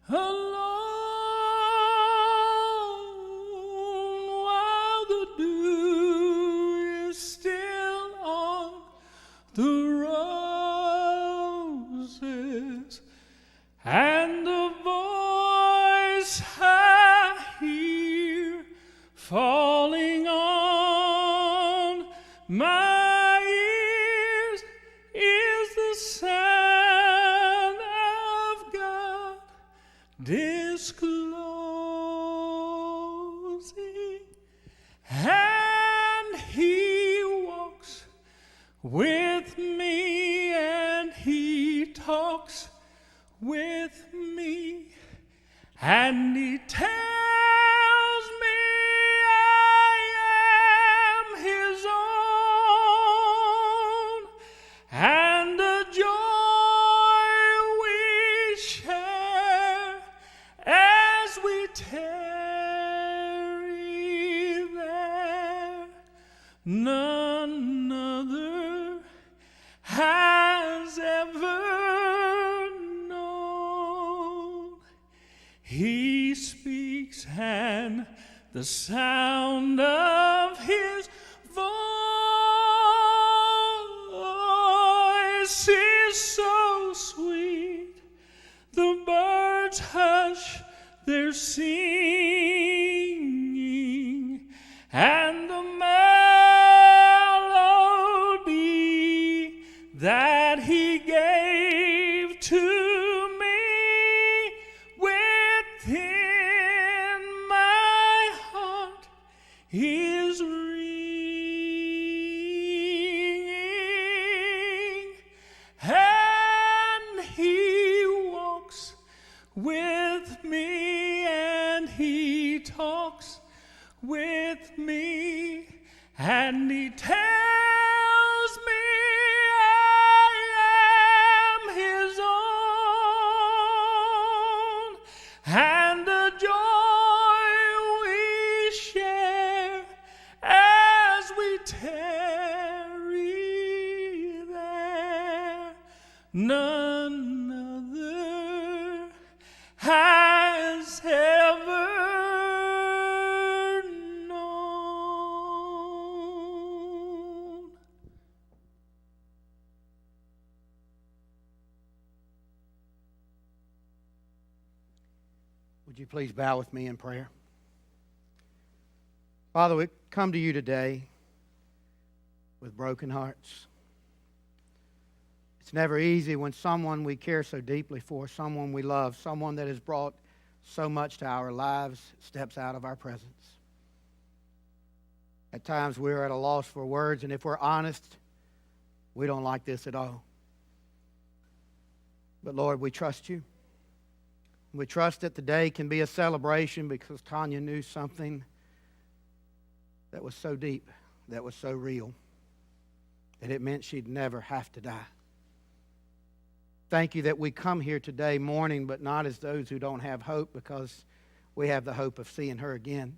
alone while the dew is still on the roses, and the voice I hear falling on my ears is the sound of God disclosing, and He walks with me and He talks with me, and He tells me I am His own, and the joy we share as we tarry there, none other has ever known. He speaks, and the sound of His voice is so sweet, the birds hush their singing, and the melody that He gave to me within my heart is ringing, and He walks with me and He talks with me, and He tells me I am His own, and the joy we share as we tarry there, none other has ever known. Would you please bow with me in prayer? Father, we come to you today with broken hearts. It's never easy when someone we care so deeply for, someone we love, someone that has brought so much to our lives steps out of our presence. At times we're at a loss for words, and if we're honest, we don't like this at all. But Lord, we trust you. We trust that today can be a celebration because Tonya knew something that was so deep, that was so real, that it meant she'd never have to die. Thank you that we come here today mourning, but not as those who don't have hope, because we have the hope of seeing her again.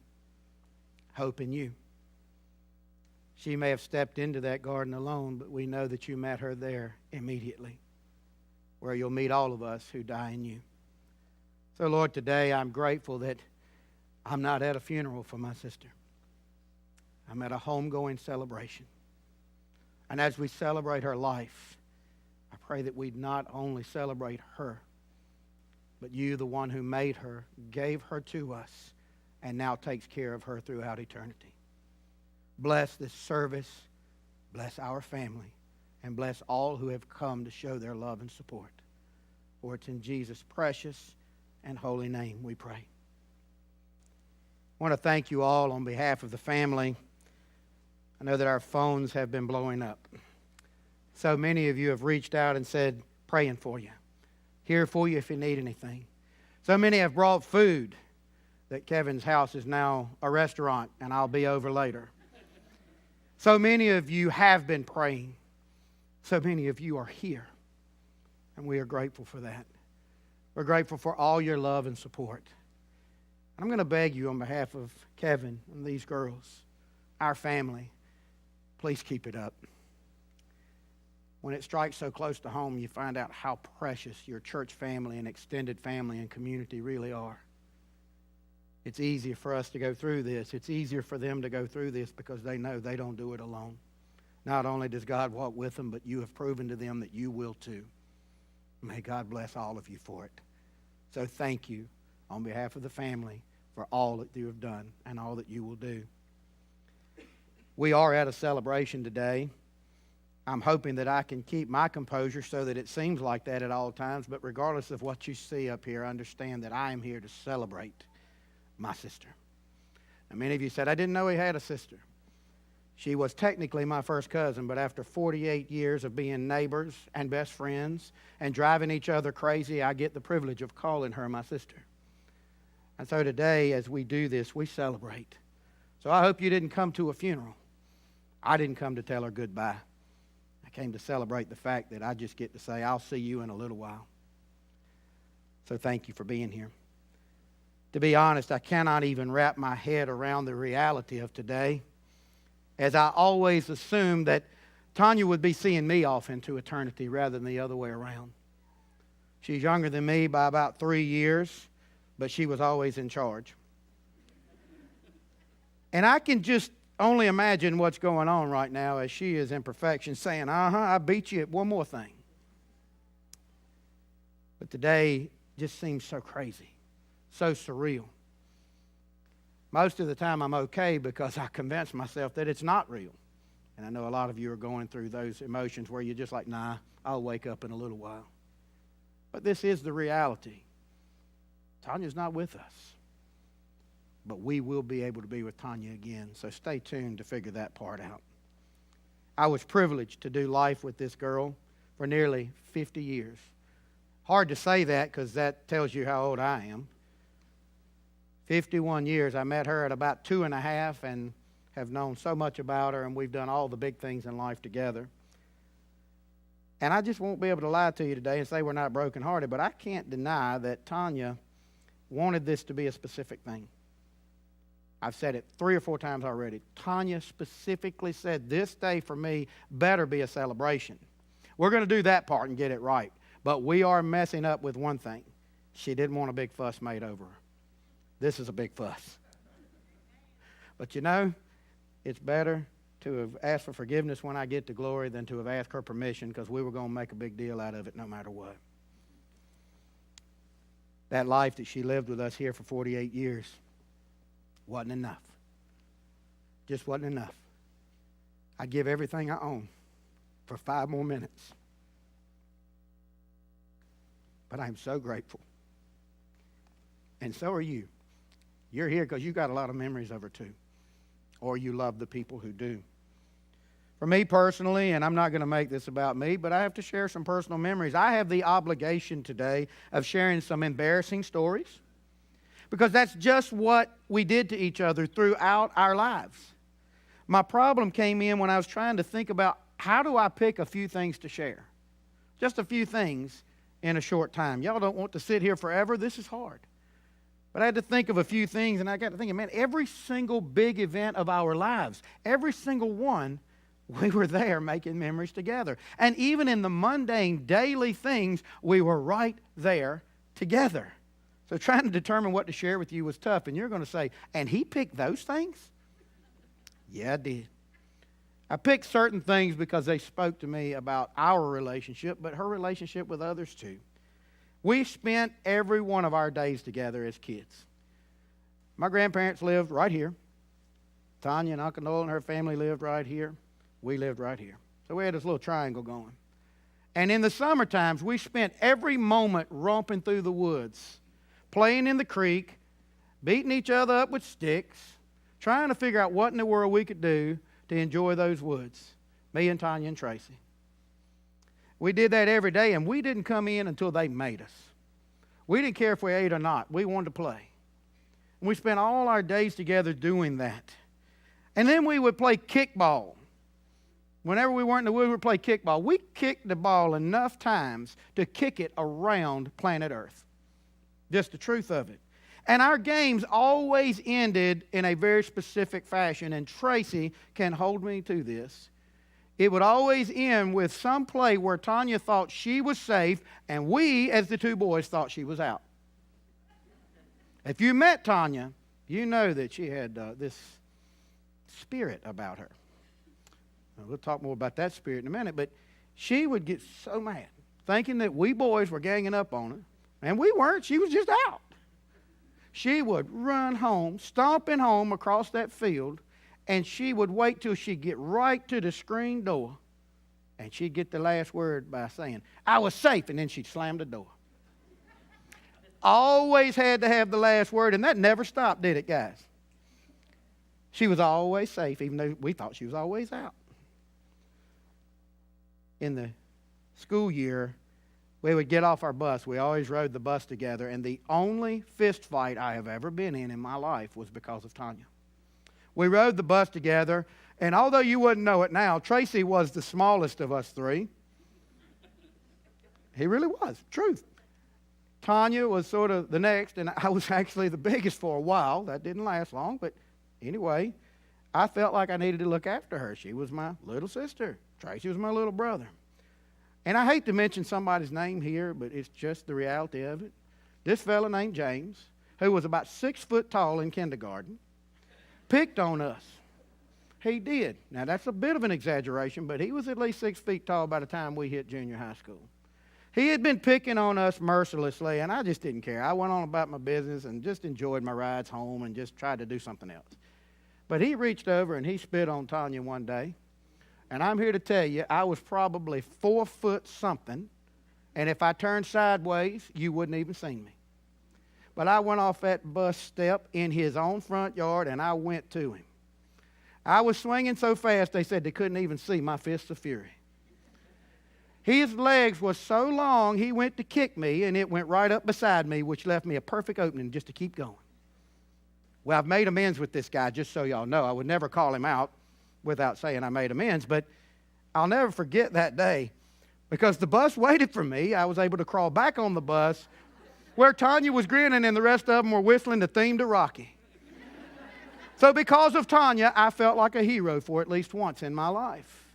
Hope in you. She may have stepped into that garden alone, but we know that you met her there immediately, where you'll meet all of us who die in you. So, Lord, today I'm grateful that I'm not at a funeral for my sister. I'm at a homegoing celebration. And as we celebrate her life, I pray that we not only celebrate her, but you, the one who made her, gave her to us, and now takes care of her throughout eternity. Bless this service, bless our family, and bless all who have come to show their love and support. For it's in Jesus' precious and holy name we pray. I want to thank you all on behalf of the family. I know that our phones have been blowing up. So many of you have reached out and said, praying for you, here for you if you need anything. So many have brought food that Kevin's house is now a restaurant, and I'll be over later. So many of you have been praying. So many of you are here, and we are grateful for that. We're grateful for all your love and support. I'm going to beg you on behalf of Kevin and these girls, our family, please keep it up. when it strikes so close to home, you find out how precious your church family and extended family and community really are. It's easier for us to go through this. It's easier for them to go through this because they know they don't do it alone. Not only does God walk with them, but you have proven to them that you will too. May God bless all of you for it. So thank you on behalf of the family for all that you have done and all that you will do. We are at a celebration today. I'm hoping that I can keep my composure so that it seems like that at all times, but regardless of what you see up here, understand that I am here to celebrate my sister. Now, many of you said, I didn't know he had a sister. She was technically my first cousin, but after 48 years of being neighbors and best friends and driving each other crazy, I get the privilege of calling her my sister. And so today, as we do this, we celebrate. So I hope you didn't come to a funeral. I didn't come to tell her goodbye. I came to celebrate the fact that I just get to say, I'll see you in a little while. So thank you for being here. To be honest, I cannot even wrap my head around the reality of today, as I always assumed that Tonya would be seeing me off into eternity rather than the other way around. She's younger than me by about 3 years, but she was always in charge. And I can just only imagine what's going on right now as she is in perfection, saying, I beat you at one more thing. But today just seems so crazy, so surreal. Most of the time I'm okay because I convince myself that it's not real. And I know a lot of you are going through those emotions where you're just like, nah, I'll wake up in a little while. But this is the reality. Tonya's not with us. But we will be able to be with Tonya again. So stay tuned to figure that part out. I was privileged to do life with this girl for nearly 50 years. Hard to say that because that tells you how old I am. 51 years. I met her at about 2.5 and have known so much about her, and we've done all the big things in life together. And I just won't be able to lie to you today and say we're not brokenhearted, but I can't deny that Tonya wanted this to be a specific thing. I've said it 3 or 4 times already. Tonya specifically said, this day for me better be a celebration. We're going to do that part and get it right. But we are messing up with one thing. She didn't want a big fuss made over her. This is a big fuss. But you know, it's better to have asked for forgiveness when I get to glory than to have asked her permission, because we were going to make a big deal out of it no matter what. That life that she lived with us here for 48 years wasn't enough. Just wasn't enough. I'd give everything I own for 5 more minutes. But I'm so grateful. And so are you. You're here because you got a lot of memories of her too. Or you love the people who do. For me personally, and I'm not going to make this about me, but I have to share some personal memories. I have the obligation today of sharing some embarrassing stories, because that's just what we did to each other throughout our lives. My problem came in when I was trying to think about how do I pick a few things to share. Just a few things in a short time. Y'all don't want to sit here forever. This is hard. But I had to think of a few things, and I got to thinking, man, every single big event of our lives, every single one, we were there making memories together. And even in the mundane daily things, we were right there together. So trying to determine what to share with you was tough. And you're going to say, and he picked those things? Yeah, I did. I picked certain things because they spoke to me about our relationship, but her relationship with others too. We spent every one of our days together as kids. My grandparents lived right here. Tonya and Uncle Noel and her family lived right here. We lived right here. So we had this little triangle going. And in the summer times, we spent every moment romping through the woods, playing in the creek, beating each other up with sticks, trying to figure out what in the world we could do to enjoy those woods, me and Tonya and Tracy. We did that every day, and we didn't come in until they made us. We didn't care if we ate or not. We wanted to play. And we spent all our days together doing that. And then we would play kickball. Whenever we weren't in the woods, we would play kickball. We kicked the ball enough times to kick it around planet Earth. Just the truth of it. And our games always ended in a very specific fashion, and Tracy can hold me to this. it would always end with some play where Tonya thought she was safe and we, as the two boys, thought she was out. If you met Tonya, you know that she had this spirit about her. Now, we'll talk more about that spirit in a minute, but she would get so mad, thinking that we boys were ganging up on her, and we weren't. She was just out. She would run home, stomping home across that field, and she would wait till she'd get right to the screen door, and she'd get the last word by saying, "I was safe," and then she'd slam the door. Always had to have the last word, and that never stopped, did it, guys? She was always safe, even though we thought she was always out. In the school year, we would get off our bus. We always rode the bus together, and the only fist fight I have ever been in my life was because of Tonya. We rode the bus together, and although you wouldn't know it now, Tracy was the smallest of us three. He really was, truth. Tonya was sort of the next, and I was actually the biggest for a while. That didn't last long, but anyway, I felt like I needed to look after her. She was my little sister. Tracy was my little brother. And I hate to mention somebody's name here, but it's just the reality of it. This fella named James, who was about 6 foot tall in kindergarten, picked on us. He did. Now, that's a bit of an exaggeration, but he was at least 6 feet tall by the time we hit junior high school. He had been picking on us mercilessly, and I just didn't care. I went on about my business and just enjoyed my rides home and just tried to do something else. But he reached over and he spit on Tonya one day. And I'm here to tell you, I was probably 4 foot something, and if I turned sideways, you wouldn't even see me. But I went off that bus step in his own front yard, and I went to him. I was swinging so fast, they said they couldn't even see my fists of fury. His legs were so long, he went to kick me, and it went right up beside me, which left me a perfect opening just to keep going. Well, I've made amends with this guy, just so y'all know. I would never call him out without saying I made amends, but I'll never forget that day because the bus waited for me. I was able to crawl back on the bus where Tonya was grinning and the rest of them were whistling the theme to Rocky. So because of Tonya, I felt like a hero for at least once in my life.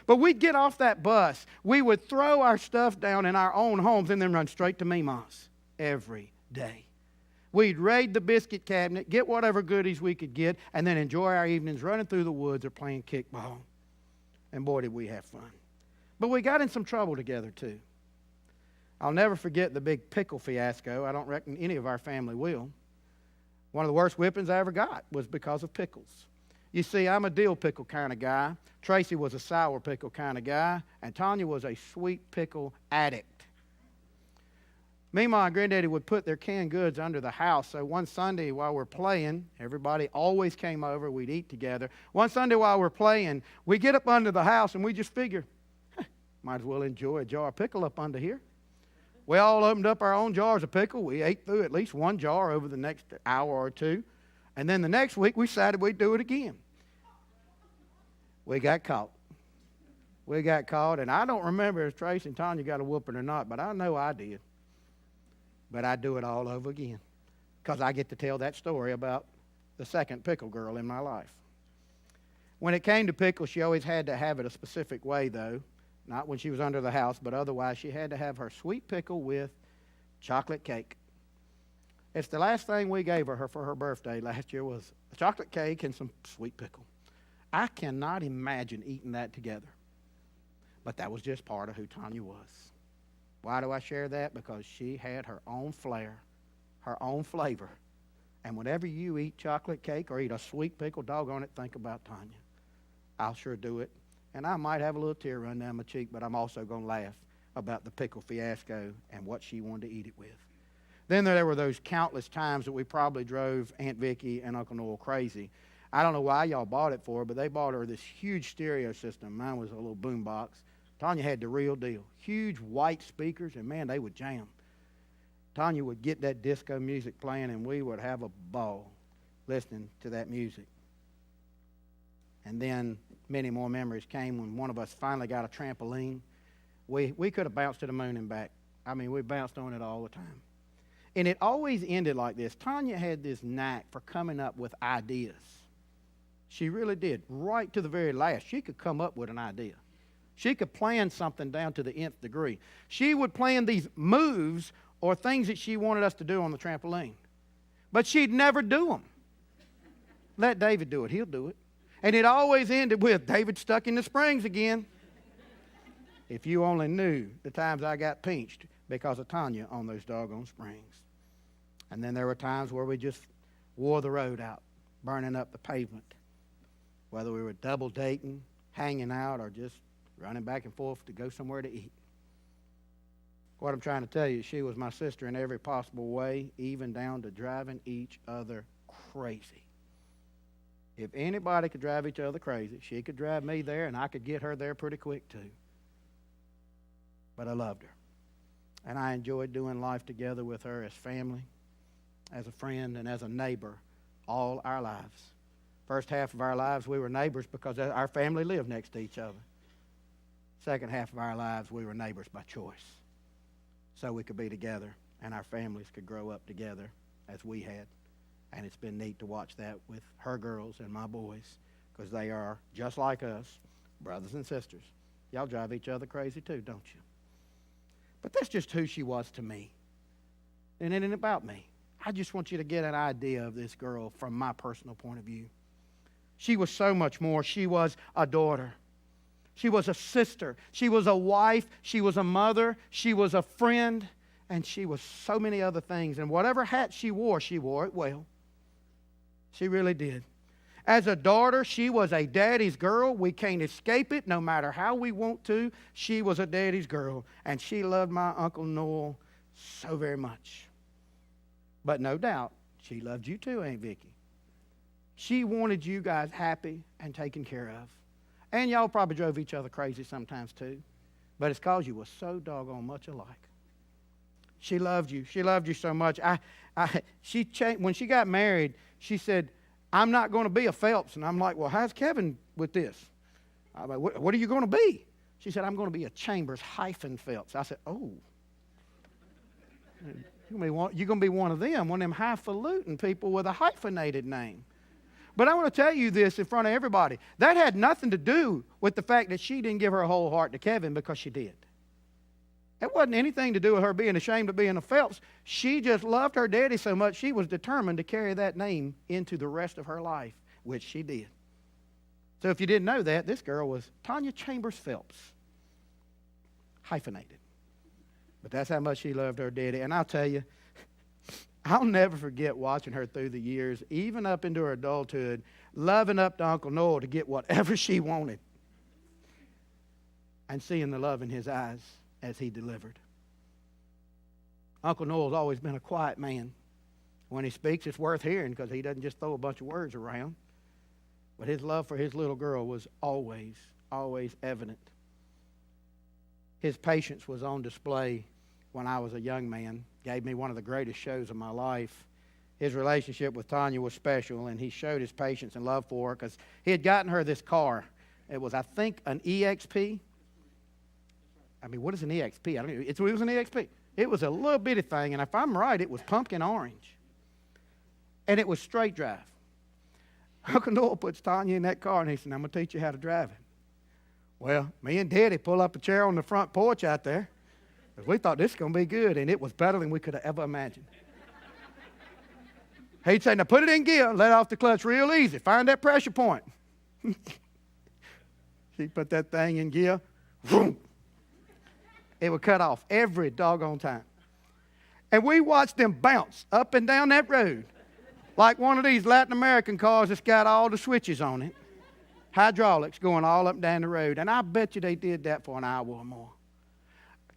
But we'd get off that bus. We would throw our stuff down in our own homes and then run straight to Mima's every day. We'd raid the biscuit cabinet, get whatever goodies we could get, and then enjoy our evenings running through the woods or playing kickball. And boy, did we have fun. But we got in some trouble together, too. I'll never forget the big pickle fiasco. I don't reckon any of our family will. One of the worst whippings I ever got was because of pickles. You see, I'm a dill pickle kind of guy. Tracy was a sour pickle kind of guy. And Tonya was a sweet pickle addict. Mima and Granddaddy would put their canned goods under the house. So one Sunday while we're playing, everybody always came over. We'd eat together. One Sunday while we're playing, we get up under the house and we just figure, might as well enjoy a jar of pickle up under here. We all opened up our own jars of pickle. We ate through at least one jar over the next hour or two. And then the next week we decided we'd do it again. We got caught. We got caught. And I don't remember if Tracy and Tonya got a whooping or not, but I know I did. But I'd do it all over again because I get to tell that story about the second pickle girl in my life. When it came to pickles, she always had to have it a specific way, though. Not when she was under the house, but otherwise she had to have her sweet pickle with chocolate cake. It's the last thing we gave her for her birthday last year was a chocolate cake and some sweet pickle. I cannot imagine eating that together. But that was just part of who Tonya was. Why do I share that? Because she had her own flair, her own flavor. And whenever you eat chocolate cake or eat a sweet pickle, doggone it, think about Tonya. I'll sure do it. And I might have a little tear run down my cheek, but I'm also going to laugh about the pickle fiasco and what she wanted to eat it with. Then there were those countless times that we probably drove Aunt Vicky and Uncle Noel crazy. I don't know why y'all bought it for her, but they bought her this huge stereo system. Mine was a little boom box. Tonya had the real deal. Huge white speakers, and man, they would jam. Tonya would get that disco music playing, and we would have a ball listening to that music. And then many more memories came when one of us finally got a trampoline. We could have bounced to the moon and back. I mean, we bounced on it all the time. And it always ended like this. Tonya had this knack for coming up with ideas. She really did, right to the very last. She could come up with an idea. She could plan something down to the nth degree. She would plan these moves or things that she wanted us to do on the trampoline. But she'd never do them. Let David do it. He'll do it. And it always ended with David stuck in the springs again. If you only knew the times I got pinched because of Tonya on those doggone springs. And then there were times where we just wore the road out, burning up the pavement. Whether we were double dating, hanging out, or just running back and forth to go somewhere to eat. What I'm trying to tell you, she was my sister in every possible way, even down to driving each other crazy. If anybody could drive each other crazy, she could drive me there, and I could get her there pretty quick too. But I loved her. And I enjoyed doing life together with her as family, as a friend, and as a neighbor all our lives. First half of our lives, we were neighbors because our family lived next to each other. Second half of our lives, we were neighbors by choice. So we could be together and our families could grow up together as we had. And it's been neat to watch that with her girls and my boys because they are, just like us, brothers and sisters. Y'all drive each other crazy too, don't you? But that's just who she was to me. And it ain't about me. I just want you to get an idea of this girl from my personal point of view. She was so much more. She was a daughter. She was a sister. She was a wife. She was a mother. She was a friend. And she was so many other things. And whatever hat she wore it well. She really did. As a daughter, she was a daddy's girl. We can't escape it no matter how we want to. She was a daddy's girl. And she loved my Uncle Noel so very much. But no doubt, she loved you too, Aunt Vicki. She wanted you guys happy and taken care of. And y'all probably drove each other crazy sometimes too. But it's because you were so doggone much alike. She loved you. She loved you so much. She changed, when she got married, she said, I'm not going to be a Phelps. And I'm like, well, how's Kevin with this? I'm like, what are you going to be? She said, I'm going to be a Chambers Phelps. I said, oh. You're going to be one of them highfalutin people with a hyphenated name. But I want to tell you this in front of everybody. That had nothing to do with the fact that she didn't give her whole heart to Kevin, because she did. It wasn't anything to do with her being ashamed of being a Phelps. She just loved her daddy so much, she was determined to carry that name into the rest of her life, which she did. So if you didn't know that, this girl was Tonya Chambers Phelps, hyphenated. But that's how much she loved her daddy. And I'll tell you, I'll never forget watching her through the years, even up into her adulthood, loving up to Uncle Noel to get whatever she wanted. And seeing the love in his eyes as he delivered. Uncle Noel's always been a quiet man. When he speaks, it's worth hearing because he doesn't just throw a bunch of words around. But his love for his little girl was always, always evident. His patience was on display when I was a young man. Gave me one of the greatest shows of my life. His relationship with Tonya was special, and he showed his patience and love for her because he had gotten her this car. It was, I think, an EXP. I mean, what is an EXP? I don't know. It was an EXP. It was a little bitty thing, and if I'm right, it was pumpkin orange. And it was straight drive. Uncle Noel puts Tonya in that car, and he said, I'm going to teach you how to drive it. Well, me and Daddy pull up a chair on the front porch out there because we thought this was going to be good, and it was better than we could have ever imagined. He'd say, now put it in gear, let off the clutch real easy. Find that pressure point. She put that thing in gear. Vroom. It would cut off every doggone time. And we watched them bounce up and down that road like one of these Latin American cars that's got all the switches on it. Hydraulics going all up and down the road. And I bet you they did that for an hour or more.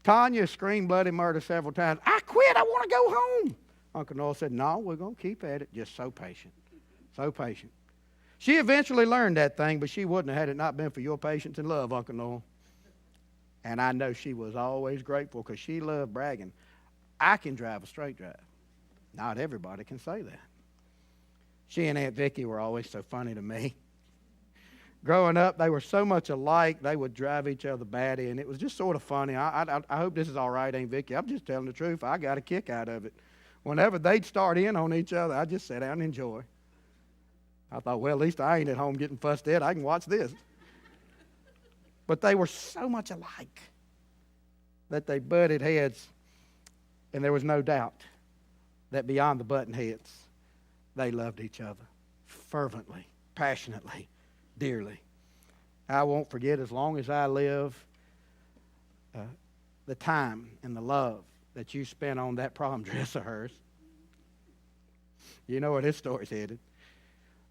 Tonya screamed bloody murder several times. I quit. I want to go home. Uncle Noel said, no, we're going to keep at it. Just so patient. So patient. She eventually learned that thing, but she wouldn't have had it not been for your patience and love, Uncle Noel. And I know she was always grateful because she loved bragging. I can drive a straight drive. Not everybody can say that. She and Aunt Vicki were always so funny to me. Growing up, they were so much alike, they would drive each other batty, and it was just sort of funny. I hope this is all right, Aunt Vicki. I'm just telling the truth. I got a kick out of it. Whenever they'd start in on each other, I'd just sit down and enjoy. I thought, well, at least I ain't at home getting fussed at. I can watch this. But they were so much alike that they butted heads, and there was no doubt that beyond the button heads, they loved each other fervently, passionately, dearly. I won't forget, as long as I live, the time and the love that you spent on that prom dress of hers. You know where this story's headed.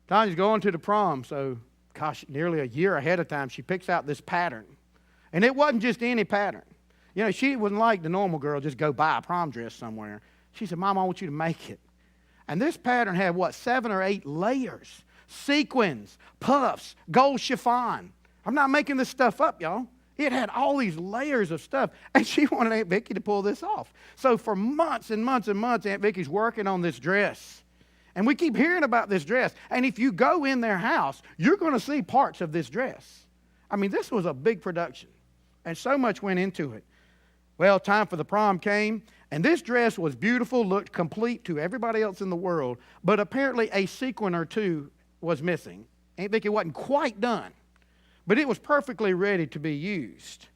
Tonya's going to the prom, so, gosh, nearly a year ahead of time, she picks out this pattern. And it wasn't just any pattern. You know, she wasn't like the normal girl, just go buy a prom dress somewhere. She said, Mom, I want you to make it. And this pattern had, 7 or 8 layers, sequins, puffs, gold chiffon. I'm not making this stuff up, y'all. It had all these layers of stuff, and she wanted Aunt Vicki to pull this off. So for months and months and months, Aunt Vicki's working on this dress. And we keep hearing about this dress. And if you go in their house, you're going to see parts of this dress. I mean, this was a big production, and so much went into it. Well, time for the prom came, and this dress was beautiful, looked complete to everybody else in the world, but apparently a sequin or two was missing. Aunt Vicki wasn't quite done, but it was perfectly ready to be used.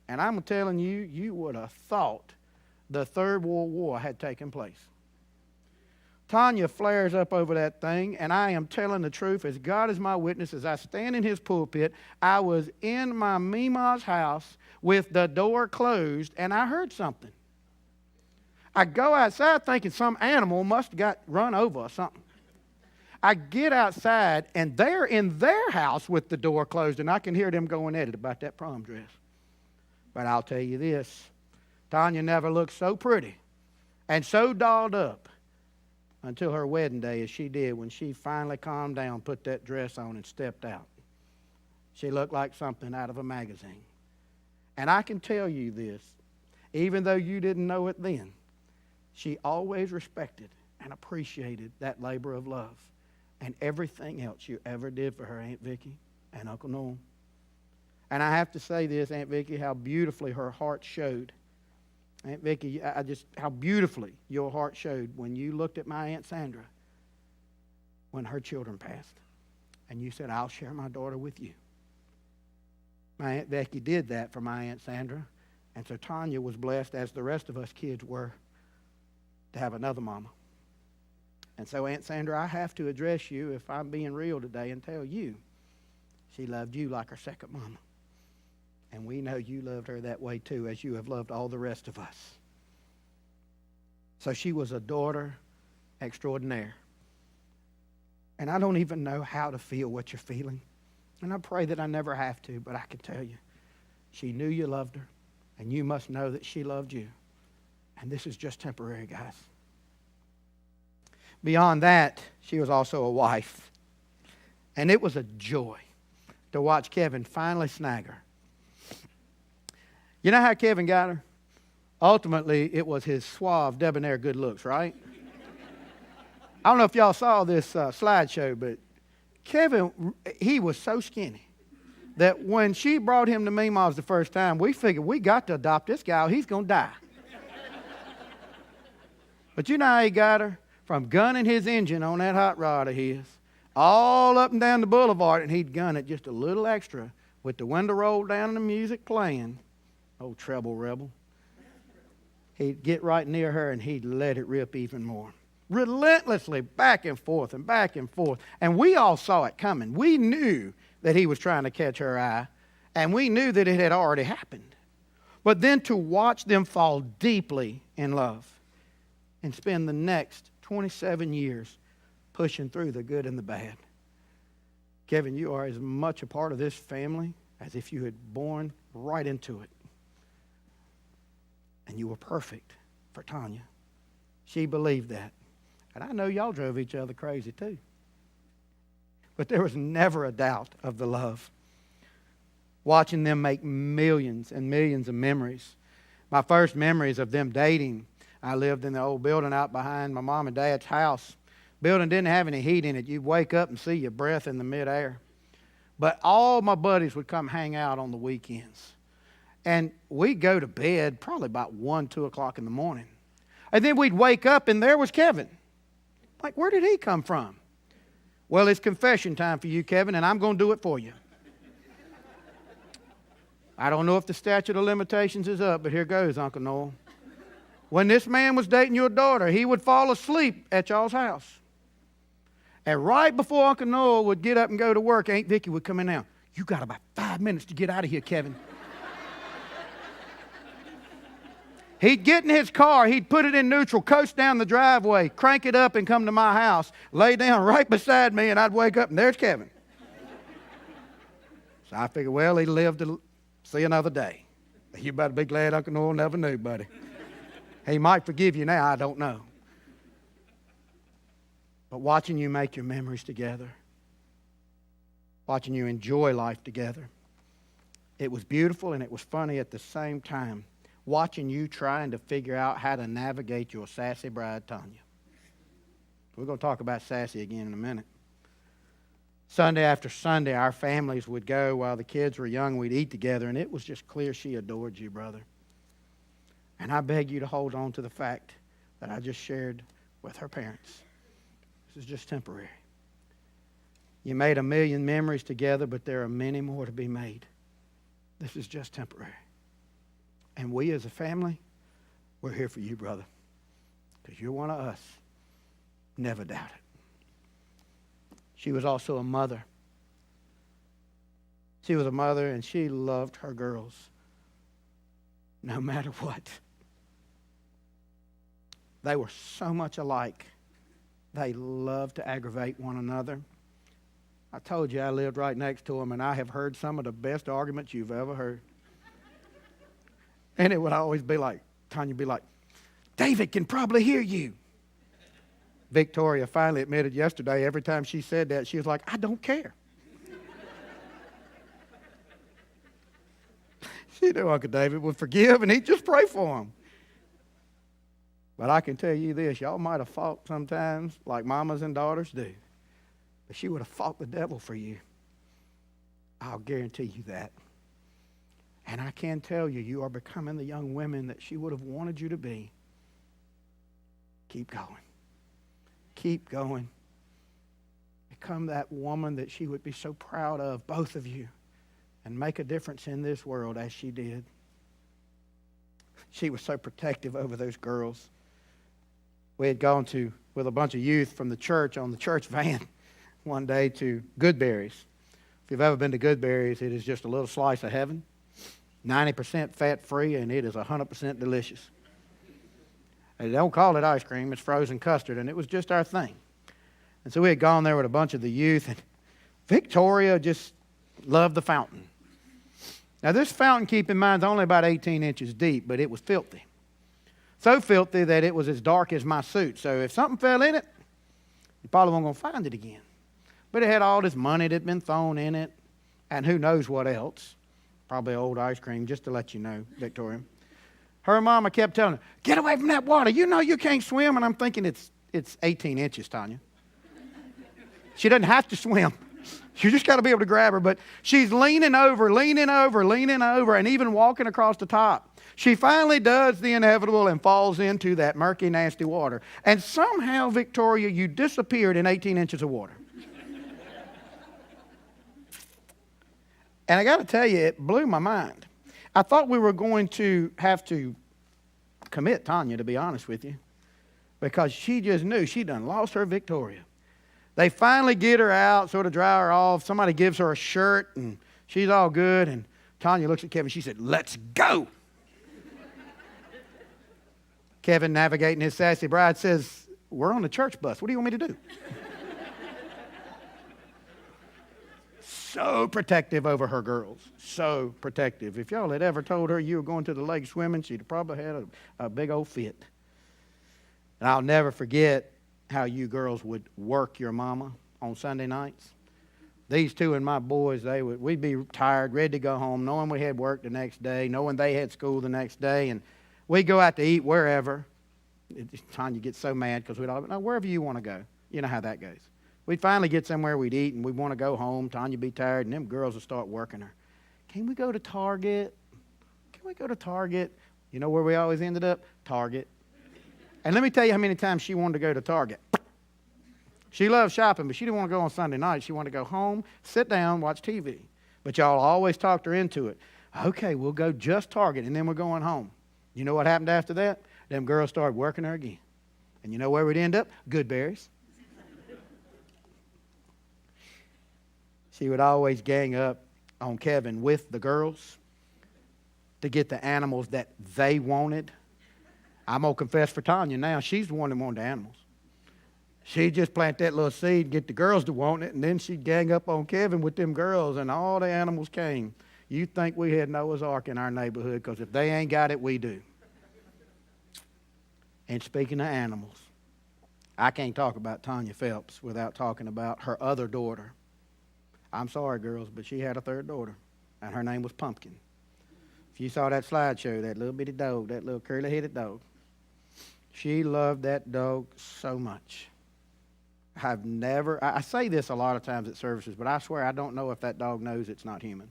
And I'm telling you, you would have thought the Third World War had taken place. Tonya flares up over that thing, and I am telling the truth, as God is my witness, as I stand in his pulpit, I was in my Mima's house with the door closed, and I heard something. I go outside thinking some animal must have got run over or something. I get outside, and they're in their house with the door closed, and I can hear them going at it about that prom dress. But I'll tell you this, Tonya never looked so pretty and so dolled up until her wedding day as she did when she finally calmed down, put that dress on, and stepped out. She looked like something out of a magazine. And I can tell you this, even though you didn't know it then, she always respected and appreciated that labor of love and everything else you ever did for her, Aunt Vicki and Uncle Noel. And I have to say this, Aunt Vicki, how beautifully her heart showed. Aunt Vicki, how beautifully your heart showed when you looked at my Aunt Sandra when her children passed. And you said, I'll share my daughter with you. My Aunt Vicki did that for my Aunt Sandra. And so Tonya was blessed, as the rest of us kids were, to have another mama. And so, Aunt Sandra, I have to address you, if I'm being real today, and tell you she loved you like her second mama. And we know you loved her that way too, as you have loved all the rest of us. So she was a daughter extraordinaire. And I don't even know how to feel what you're feeling. And I pray that I never have to, but I can tell you, she knew you loved her, and you must know that she loved you. And this is just temporary, guys. Beyond that, she was also a wife. And it was a joy to watch Kevin finally snag her. You know how Kevin got her? Ultimately, it was his suave, debonair good looks, right? I don't know if y'all saw this slideshow, but Kevin, he was so skinny that when she brought him to Mima's the first time, we figured we got to adopt this guy or he's going to die. But you know how he got her? From gunning his engine on that hot rod of his, all up and down the boulevard, and he'd gun it just a little extra with the window rolled down and the music playing. Old treble rebel. He'd get right near her and he'd let it rip even more. Relentlessly back and forth and back and forth. And we all saw it coming. We knew that he was trying to catch her eye, and we knew that it had already happened. But then to watch them fall deeply in love and spend the next 27 years pushing through the good and the bad. Kevin, you are as much a part of this family as if you had born right into it. And you were perfect for Tonya. She believed that. And I know y'all drove each other crazy too. But there was never a doubt of the love. Watching them make millions and millions of memories. My first memories of them dating, I lived in the old building out behind my mom and dad's house. Building didn't have any heat in it. You'd wake up and see your breath in the midair. But all my buddies would come hang out on the weekends. And we'd go to bed probably about 1, 2 o'clock in the morning. And then we'd wake up and there was Kevin. Like, where did he come from? Well, it's confession time for you, Kevin, and I'm going to do it for you. I don't know if the statute of limitations is up, but here goes, Uncle Noel. When this man was dating your daughter, he would fall asleep at y'all's house. And right before Uncle Noel would get up and go to work, Aunt Vicky would come in now. You got about 5 minutes to get out of here, Kevin. He'd get in his car, he'd put it in neutral, coast down the driveway, crank it up and come to my house, lay down right beside me, and I'd wake up and there's Kevin. So I figured, well, he lived to see another day. You better be glad Uncle Noel never knew, buddy. He might forgive you now, I don't know. But watching you make your memories together, watching you enjoy life together, it was beautiful and it was funny at the same time. Watching you trying to figure out how to navigate your sassy bride, Tonya. We're going to talk about sassy again in a minute. Sunday after Sunday, our families would go while the kids were young. We'd eat together, and it was just clear she adored you, brother. And I beg you to hold on to the fact that I just shared with her parents. This is just temporary. You made a million memories together, but there are many more to be made. This is just temporary. And we as a family, we're here for you, brother, because you're one of us. Never doubt it. She was also a mother. She was a mother, and she loved her girls no matter what. They were so much alike. They loved to aggravate one another. I told you I lived right next to them, and I have heard some of the best arguments you've ever heard. And it would always be like, Tonya would be like, David can probably hear you. Victoria finally admitted yesterday, every time she said that, she was like, I don't care. She knew Uncle David would forgive, and he'd just pray for him. But I can tell you this, y'all might have fought sometimes like mamas and daughters do. But she would have fought the devil for you. I'll guarantee you that. And I can tell you, you are becoming the young women that she would have wanted you to be. Keep going. Keep going. Become that woman that she would be so proud of, both of you, and make a difference in this world as she did. She was so protective over those girls. We had gone with a bunch of youth from the church on the church van one day to Goodberry's. If you've ever been to Goodberry's, it is just a little slice of heaven. 90% fat-free, and it is 100% delicious. They don't call it ice cream, it's frozen custard, and it was just our thing. And so we had gone there with a bunch of the youth, and Victoria just loved the fountain. Now this fountain, keep in mind, is only about 18 inches deep, but it was filthy. So filthy that it was as dark as my suit. So if something fell in it, you probably weren't going to find it again. But it had all this money that had been thrown in it, and who knows what else. Probably old ice cream, just to let you know, Victoria. Her mama kept telling her, get away from that water. You know you can't swim. And I'm thinking it's 18 inches, Tonya. She doesn't have to swim. You just got to be able to grab her. But she's leaning over, and even walking across the top. She finally does the inevitable and falls into that murky, nasty water. And somehow, Victoria, you disappeared in 18 inches of water. And I got to tell you, it blew my mind. I thought we were going to have to commit Tonya, to be honest with you, because she just knew she done lost her Victoria. They finally get her out, sort of dry her off. Somebody gives her a shirt, and she's all good. And Tonya looks at Kevin. She said, let's go. Kevin, navigating his sassy bride, says, we're on the church bus. What do you want me to do? So protective over her girls. So protective. If y'all had ever told her you were going to the lake swimming, she'd have probably had a big old fit. And I'll never forget how you girls would work your mama on Sunday nights. These two and my boys, we'd be tired, ready to go home, knowing we had work the next day, knowing they had school the next day, and we'd go out to eat wherever. Tonya gets so mad because we'd all, no, wherever you want to go. You know how that goes. We'd finally get somewhere we'd eat, and we'd want to go home. Tonya would be tired, and them girls would start working her. Can we go to Target? Can we go to Target? You know where we always ended up? Target. And let me tell you how many times she wanted to go to Target. She loved shopping, but she didn't want to go on Sunday night. She wanted to go home, sit down, watch TV. But y'all always talked her into it. Okay, we'll go just Target, and then we're going home. You know what happened after that? Them girls started working her again. And you know where we'd end up? Goodberries. She would always gang up on Kevin with the girls to get the animals that they wanted. I'm going to confess for Tonya now, she's the one that wanted the animals. She'd just plant that little seed, get the girls to want it, and then she'd gang up on Kevin with them girls, and all the animals came. You'd think we had Noah's Ark in our neighborhood, because if they ain't got it, we do. And speaking of animals, I can't talk about Tonya Phelps without talking about her other daughter. I'm sorry, girls, but she had a third daughter, and her name was Pumpkin. If you saw that slideshow, that little bitty dog, that little curly-headed dog, she loved that dog so much. I say this a lot of times at services, but I swear I don't know if that dog knows it's not human.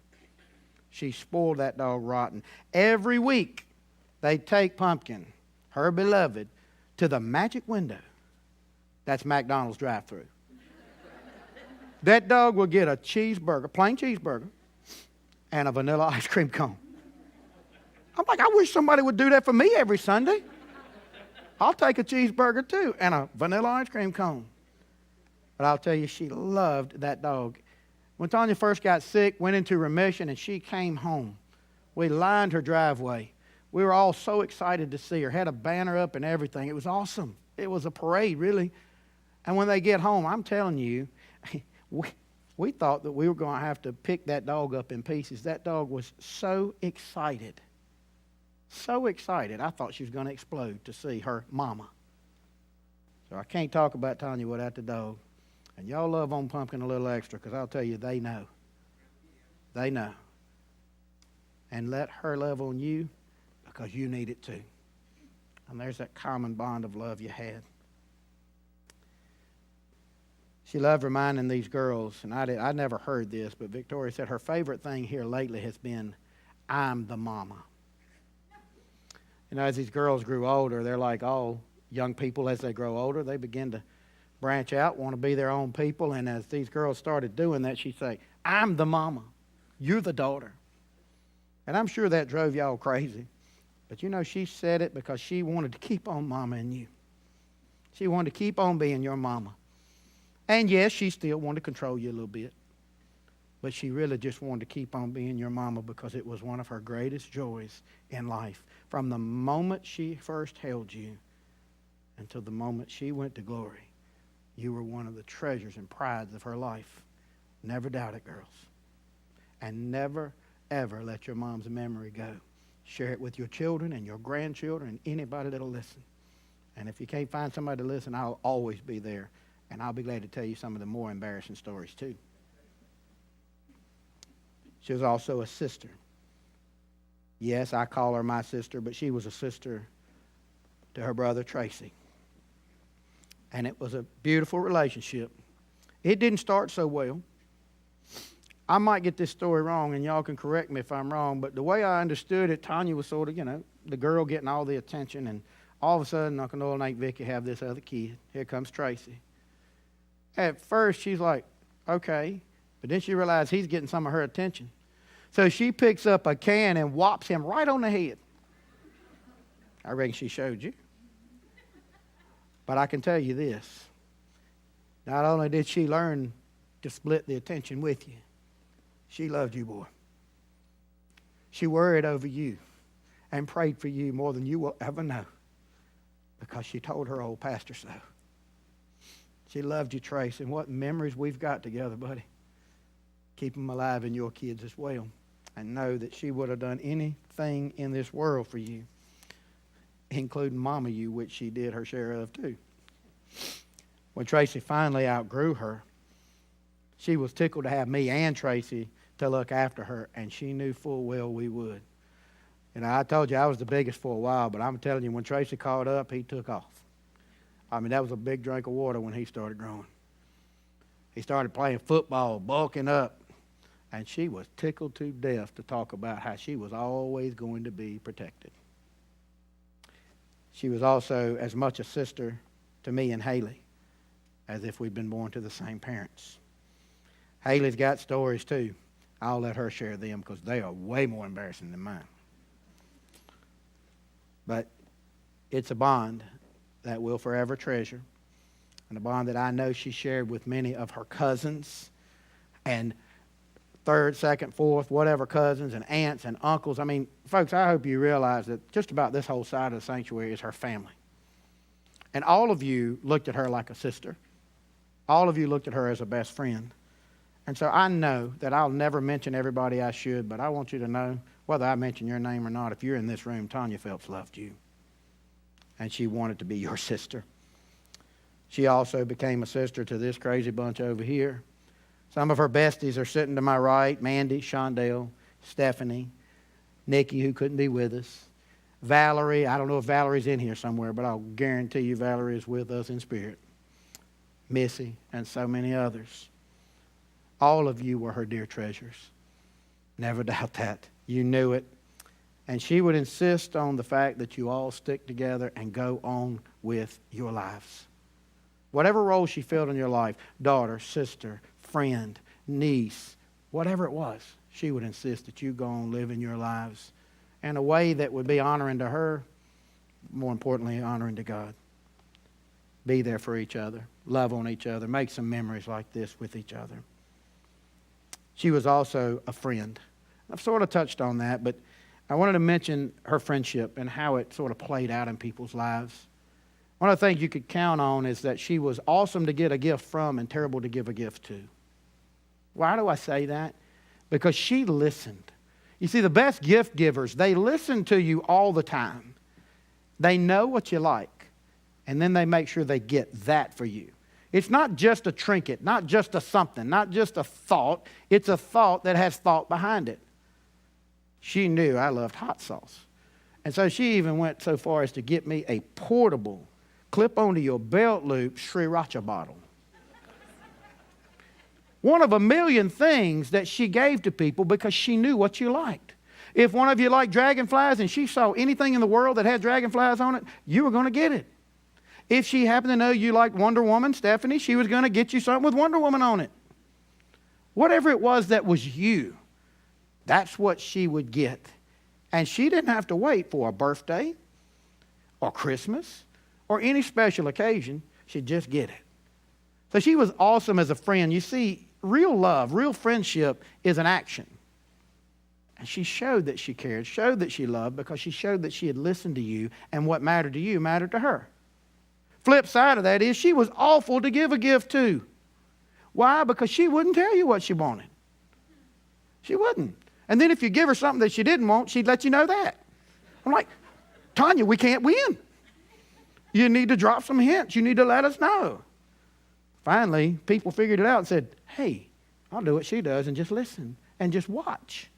She spoiled that dog rotten. Every week, they take Pumpkin, her beloved, to the magic window. That's McDonald's drive-thru. That dog will get a cheeseburger, plain cheeseburger, and a vanilla ice cream cone. I'm like, I wish somebody would do that for me every Sunday. I'll take a cheeseburger too, and a vanilla ice cream cone. But I'll tell you, she loved that dog. When Tonya first got sick, went into remission, and she came home, we lined her driveway. We were all so excited to see her. Had a banner up and everything. It was awesome. It was a parade, really. And when they get home, I'm telling you, we thought that we were going to have to pick that dog up in pieces. That dog was so excited. So excited. I thought she was going to explode to see her mama. So I can't talk about Tonya without the dog. And y'all love on Pumpkin a little extra, because I'll tell you, they know. They know. And let her love on you, because you need it too. And there's that common bond of love you had. She loved reminding these girls, and I never heard this, but Victoria said her favorite thing here lately has been, I'm the mama. You know, as these girls grew older, they're like all young people as they grow older. They begin to branch out, want to be their own people. And as these girls started doing that, she'd say, I'm the mama. You're the daughter. And I'm sure that drove y'all crazy. But you know, she said it because she wanted to keep on mamaing you. She wanted to keep on being your mama. And yes, she still wanted to control you a little bit. But she really just wanted to keep on being your mama because it was one of her greatest joys in life. From the moment she first held you until the moment she went to glory, you were one of the treasures and prides of her life. Never doubt it, girls. And never, ever let your mom's memory go. Share it with your children and your grandchildren and anybody that'll listen. And if you can't find somebody to listen, I'll always be there. And I'll be glad to tell you some of the more embarrassing stories too. She was also a sister. Yes, I call her my sister, but she was a sister to her brother Tracy. And it was a beautiful relationship. It didn't start so well. I might get this story wrong, and y'all can correct me if I'm wrong, but the way I understood it, Tonya was sort of, the girl getting all the attention, and all of a sudden, Uncle Noel and Aunt Vicky have this other kid. Here comes Tracy. At first, she's like, okay, but then she realized he's getting some of her attention. So she picks up a can and whops him right on the head. I reckon she showed you. But I can tell you this. Not only did she learn to split the attention with you, she loved you, boy. She worried over you and prayed for you more than you will ever know because she told her old pastor so. She loved you, Trace, and what memories we've got together, buddy. Keep them alive in your kids as well. And know that she would have done anything in this world for you, including Mama you, which she did her share of too. When Tracy finally outgrew her, she was tickled to have me and Tracy to look after her, and she knew full well we would. And I told you I was the biggest for a while, but I'm telling you, when Tracy caught up, he took off. I mean, that was a big drink of water when he started growing. He started playing football, bulking up, and she was tickled to death to talk about how she was always going to be protected. She was also as much a sister to me and Haley as if we'd been born to the same parents. Haley's got stories too. I'll let her share them because they are way more embarrassing than mine. But it's a bond that we'll forever treasure, and a bond that I know she shared with many of her cousins and third, second, fourth, whatever cousins and aunts and uncles. I mean, folks, I hope you realize that just about this whole side of the sanctuary is her family. And all of you looked at her like a sister. All of you looked at her as a best friend. And so I know that I'll never mention everybody I should, but I want you to know, whether I mention your name or not, if you're in this room, Tonya Phelps loved you. And she wanted to be your sister. She also became a sister to this crazy bunch over here. Some of her besties are sitting to my right: Mandy, Shondale, Stephanie, Nikki, who couldn't be with us, Valerie. I don't know if Valerie's in here somewhere, but I'll guarantee you Valerie is with us in spirit. Missy, and so many others. All of you were her dear treasures. Never doubt that. You knew it. And she would insist on the fact that you all stick together and go on with your lives. Whatever role she filled in your life, daughter, sister, friend, niece, whatever it was, she would insist that you go on living your lives in a way that would be honoring to her, more importantly, honoring to God. Be there for each other. Love on each other. Make some memories like this with each other. She was also a friend. I've sort of touched on that, but I wanted to mention her friendship and how it sort of played out in people's lives. One of the things you could count on is that she was awesome to get a gift from and terrible to give a gift to. Why do I say that? Because she listened. You see, the best gift givers, they listen to you all the time. They know what you like, and then they make sure they get that for you. It's not just a trinket, not just a something, not just a thought. It's a thought that has thought behind it. She knew I loved hot sauce. And so she even went so far as to get me a portable, clip onto your belt loop sriracha bottle. One of a million things that she gave to people because she knew what you liked. If one of you liked dragonflies and she saw anything in the world that had dragonflies on it, you were going to get it. If she happened to know you liked Wonder Woman, Stephanie, she was going to get you something with Wonder Woman on it. Whatever it was that was you, that's what she would get. And she didn't have to wait for a birthday or Christmas or any special occasion. She'd just get it. So she was awesome as a friend. You see, real love, real friendship is an action. And she showed that she cared, showed that she loved, because she showed that she had listened to you, and what mattered to you mattered to her. Flip side of that is she was awful to give a gift to. Why? Because she wouldn't tell you what she wanted. She wouldn't. And then if you give her something that she didn't want, she'd let you know that. I'm like, Tonya, we can't win. You need to drop some hints. You need to let us know. Finally, people figured it out and said, hey, I'll do what she does and just listen and just watch.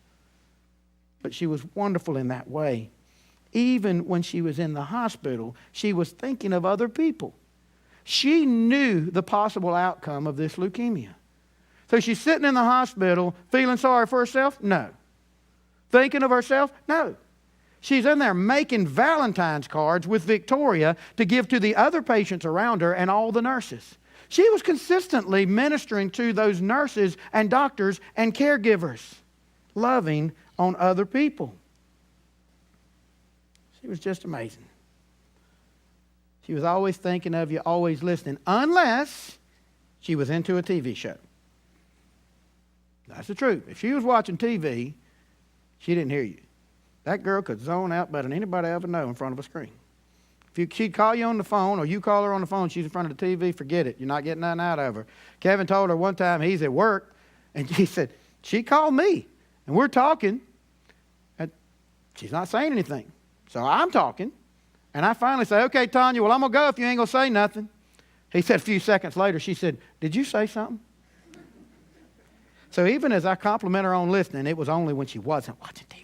But she was wonderful in that way. Even when she was in the hospital, she was thinking of other people. She knew the possible outcome of this leukemia. So she's sitting in the hospital feeling sorry for herself? No. Thinking of herself? No. She's in there making Valentine's cards with Victoria to give to the other patients around her and all the nurses. She was consistently ministering to those nurses and doctors and caregivers, loving on other people. She was just amazing. She was always thinking of you, always listening, unless she was into a TV show. That's the truth. If she was watching TV, she didn't hear you. That girl could zone out better than anybody I ever know in front of a screen. If she'd call you on the phone or you call her on the phone, she's in front of the TV, forget it. You're not getting nothing out of her. Kevin told her one time he's at work, and he said, she called me, and we're talking, and she's not saying anything. So I'm talking, and I finally say, okay, Tonya, well, I'm going to go if you ain't going to say nothing. He said a few seconds later, she said, did you say something? So even as I compliment her on listening, it was only when she wasn't watching TV.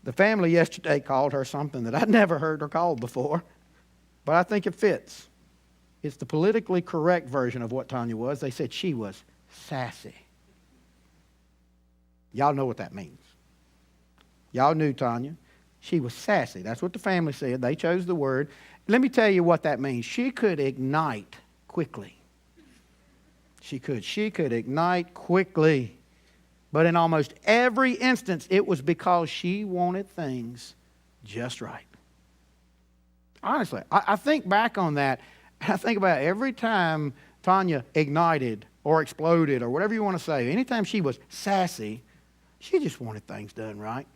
The family yesterday called her something that I'd never heard her called before, but I think it fits. It's the politically correct version of what Tonya was. They said she was sassy. Y'all know what that means. Y'all knew Tonya. She was sassy. That's what the family said. They chose the word. Let me tell you what that means. She could ignite quickly. She could ignite quickly. But in almost every instance, it was because she wanted things just right. Honestly, I think back on that, and I think about every time Tonya ignited or exploded or whatever you want to say, anytime she was sassy, she just wanted things done right.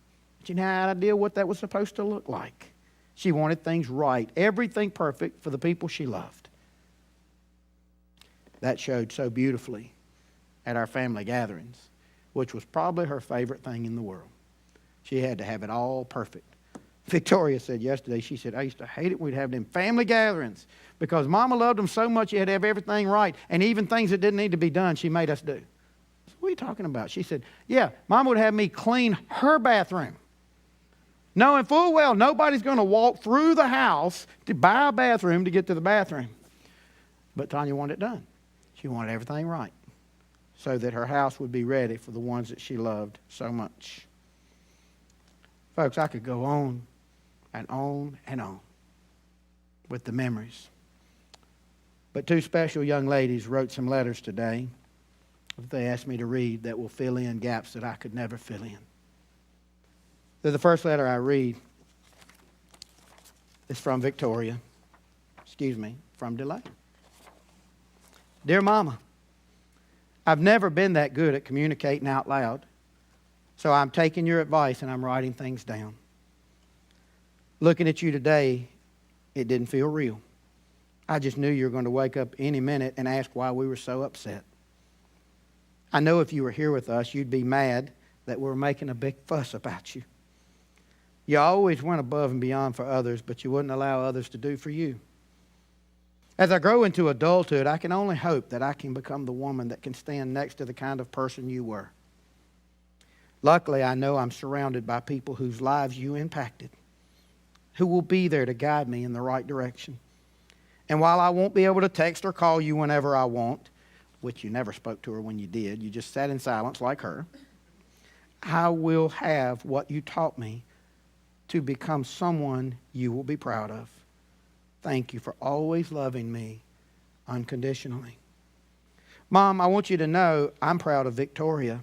She had no idea what that was supposed to look like. She wanted things right, everything perfect for the people she loved. That showed so beautifully at our family gatherings, which was probably her favorite thing in the world. She had to have it all perfect. Victoria said yesterday, she said, I used to hate it when we'd have them family gatherings because Mama loved them so much you had to have everything right, and even things that didn't need to be done, she made us do. So what are you talking about? She said, yeah, Mama would have me clean her bathroom, knowing full well nobody's going to walk through the house to buy a bathroom to get to the bathroom. But Tonya wanted it done. She wanted everything right so that her house would be ready for the ones that she loved so much. Folks, I could go on and on and on with the memories. But two special young ladies wrote some letters today that they asked me to read that will fill in gaps that I could never fill in. The first letter I read is from Victoria. From Delay. Dear Mama, I've never been that good at communicating out loud, so I'm taking your advice and I'm writing things down. Looking at you today, it didn't feel real. I just knew you were going to wake up any minute and ask why we were so upset. I know if you were here with us, you'd be mad that we're making a big fuss about you. You always went above and beyond for others, but you wouldn't allow others to do for you. As I grow into adulthood, I can only hope that I can become the woman that can stand next to the kind of person you were. Luckily, I know I'm surrounded by people whose lives you impacted, who will be there to guide me in the right direction. And while I won't be able to text or call you whenever I want, which you never spoke to her when you did, you just sat in silence like her, I will have what you taught me to become someone you will be proud of. Thank you for always loving me unconditionally. Mom, I want you to know I'm proud of Victoria.